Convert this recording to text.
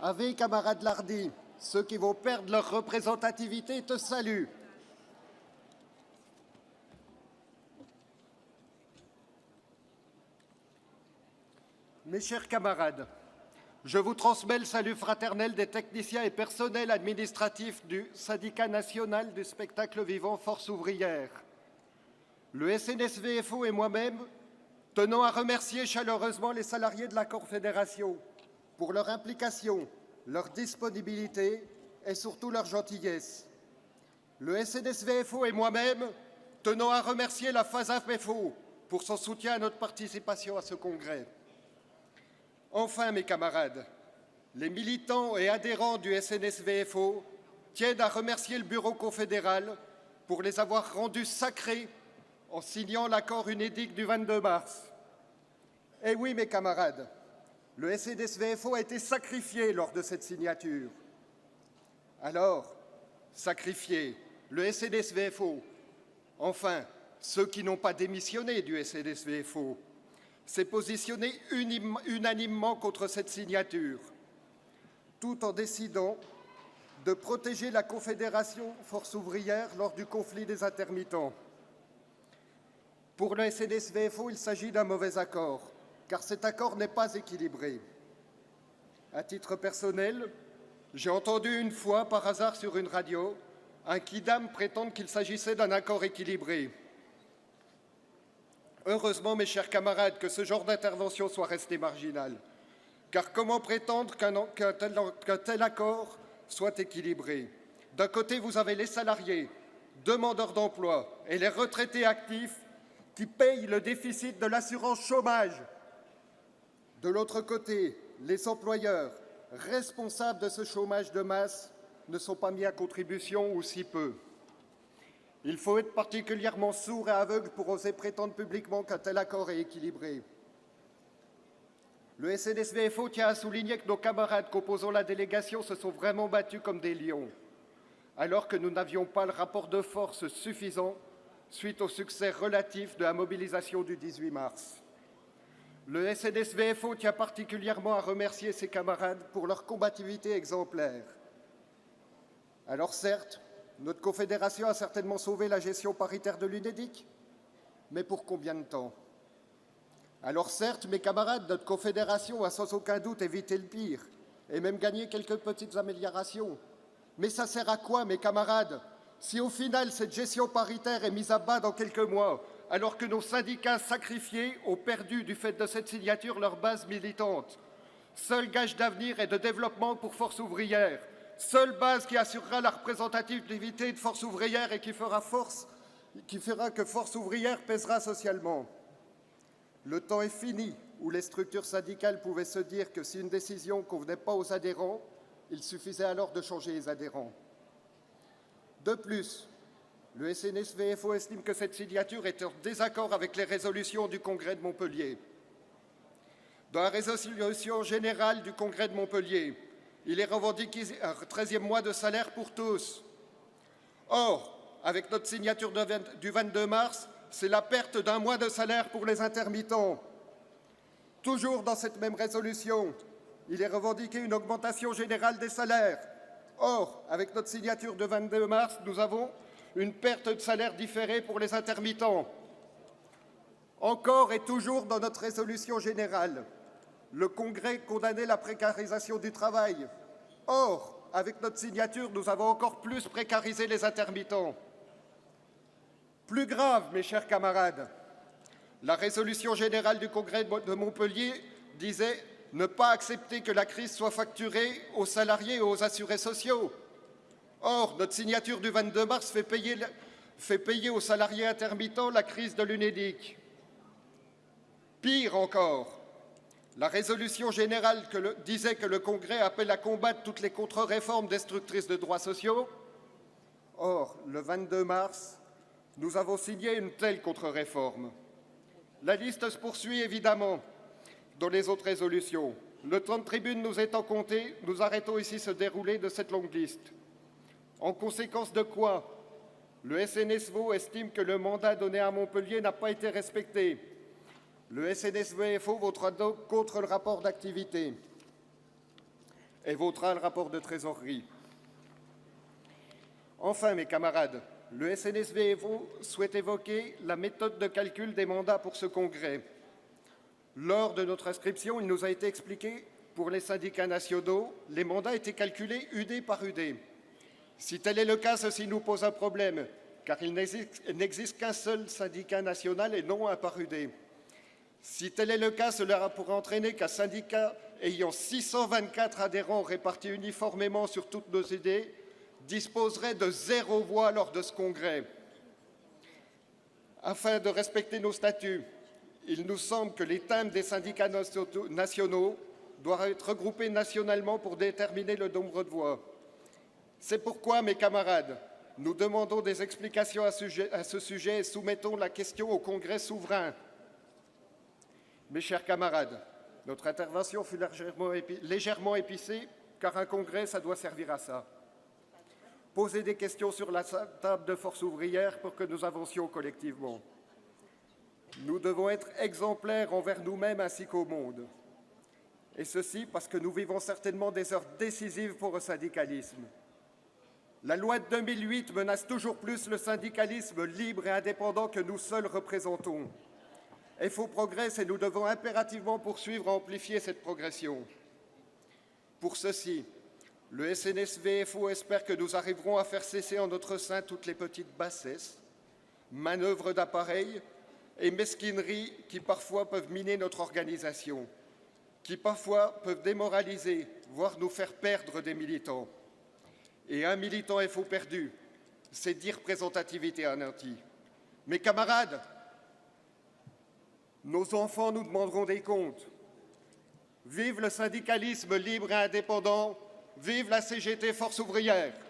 Ave, camarades Lardy, ceux qui vont perdre leur représentativité te saluent. Mes chers camarades, je vous transmets le salut fraternel des techniciens et personnels administratifs du Syndicat national du spectacle vivant Force ouvrière. Le SNSVFO et moi-même tenons à remercier chaleureusement les salariés de la Confédération pour leur implication, leur disponibilité et surtout leur gentillesse. Le SNSVFO et moi-même tenons à remercier la FASAFFO pour son soutien à notre participation à ce congrès. Enfin, mes camarades, les militants et adhérents du SNSVFO tiennent à remercier le Bureau confédéral pour les avoir rendus sacrés en signant l'accord UNEDIC du 22 mars. Et oui, mes camarades, le SNSVFO a été sacrifié lors de cette signature. Alors, sacrifié, le SNSVFO, enfin, ceux qui n'ont pas démissionné du SNSVFO, s'est positionné unanimement contre cette signature, tout en décidant de protéger la Confédération Force ouvrière lors du conflit des intermittents. Pour le SNSVFO, il s'agit d'un mauvais accord, car cet accord n'est pas équilibré. À titre personnel, j'ai entendu une fois, par hasard sur une radio, un quidam prétendre qu'il s'agissait d'un accord équilibré. Heureusement, mes chers camarades, que ce genre d'intervention soit resté marginal, car comment prétendre qu'un tel accord soit équilibré? D'un côté, vous avez les salariés, demandeurs d'emploi, et les retraités actifs qui payent le déficit de l'assurance chômage. De l'autre côté, les employeurs, responsables de ce chômage de masse, ne sont pas mis à contribution ou si peu. Il faut être particulièrement sourd et aveugle pour oser prétendre publiquement qu'un tel accord est équilibré. Le SNSVFO tient à souligner que nos camarades composant la délégation se sont vraiment battus comme des lions, alors que nous n'avions pas le rapport de force suffisant suite au succès relatif de la mobilisation du 18 mars. Le SNSVFO tient particulièrement à remercier ses camarades pour leur combativité exemplaire. Alors certes, notre confédération a certainement sauvé la gestion paritaire de l'UNEDIC, mais pour combien de temps? Alors certes, mes camarades, notre confédération a sans aucun doute évité le pire et même gagné quelques petites améliorations. Mais ça sert à quoi, mes camarades, si au final cette gestion paritaire est mise à bas dans quelques mois, alors que nos syndicats sacrifiés ont perdu du fait de cette signature leur base militante? Seul gage d'avenir et de développement pour Force ouvrière, seule base qui assurera la représentativité de Force ouvrière et qui fera que Force ouvrière pèsera socialement. Le temps est fini où les structures syndicales pouvaient se dire que si une décision ne convenait pas aux adhérents, il suffisait alors de changer les adhérents. De plus, le SNSVFO estime que cette signature est en désaccord avec les résolutions du Congrès de Montpellier. Dans la résolution générale du Congrès de Montpellier, il est revendiqué un 13e mois de salaire pour tous. Or, avec notre signature du 22 mars, c'est la perte d'un mois de salaire pour les intermittents. Toujours dans cette même résolution, il est revendiqué une augmentation générale des salaires. Or, avec notre signature du 22 mars, nous avons une perte de salaire différée pour les intermittents. Encore et toujours dans notre résolution générale, le Congrès condamnait la précarisation du travail. Or, avec notre signature, nous avons encore plus précarisé les intermittents. Plus grave, mes chers camarades, la résolution générale du Congrès de Montpellier disait ne pas accepter que la crise soit facturée aux salariés et aux assurés sociaux. Or, notre signature du 22 mars fait payer aux salariés intermittents la crise de l'UNEDIC. Pire encore, la résolution générale disait que le Congrès appelle à combattre toutes les contre-réformes destructrices de droits sociaux. Or, le 22 mars, nous avons signé une telle contre-réforme. La liste se poursuit évidemment dans les autres résolutions. Le temps de tribune nous étant compté, nous arrêtons ici ce déroulé de cette longue liste. En conséquence de quoi, le SNSVO estime que le mandat donné à Montpellier n'a pas été respecté. Le SNSVFO votera donc contre le rapport d'activité. et votera le rapport de trésorerie. Enfin, mes camarades, le SNSV-FO souhaite évoquer la méthode de calcul des mandats pour ce congrès. Lors de notre inscription, il nous a été expliqué, pour les syndicats nationaux, les mandats étaient calculés UD par UD. Si tel est le cas, ceci nous pose un problème, car il n'existe qu'un seul syndicat national et non un par UD. Si tel est le cas, cela pourrait entraîner qu'un syndicat ayant 624 adhérents répartis uniformément sur toutes nos idées disposerait de 0 voix lors de ce congrès. Afin de respecter nos statuts, il nous semble que les thèmes des syndicats nationaux doivent être regroupés nationalement pour déterminer le nombre de voix. C'est pourquoi, mes camarades, nous demandons des explications à ce sujet et soumettons la question au Congrès souverain. Mes chers camarades, notre intervention fut légèrement épicée, car un congrès, ça doit servir à ça. Poser des questions sur la table de force ouvrière pour que nous avancions collectivement. Nous devons être exemplaires envers nous-mêmes ainsi qu'au monde. Et ceci parce que nous vivons certainement des heures décisives pour le syndicalisme. La loi de 2008 menace toujours plus le syndicalisme libre et indépendant que nous seuls représentons. FO progresse et nous devons impérativement poursuivre et amplifier cette progression. Pour ceci, le SNSV-FO espère que nous arriverons à faire cesser en notre sein toutes les petites bassesses, manœuvres d'appareil et mesquineries qui parfois peuvent miner notre organisation, qui parfois peuvent démoraliser, voire nous faire perdre des militants. Et un militant FO perdu, c'est 10 représentativités anéanties. Mes camarades, nos enfants nous demanderont des comptes. Vive le syndicalisme libre et indépendant, vive la CGT Force ouvrière.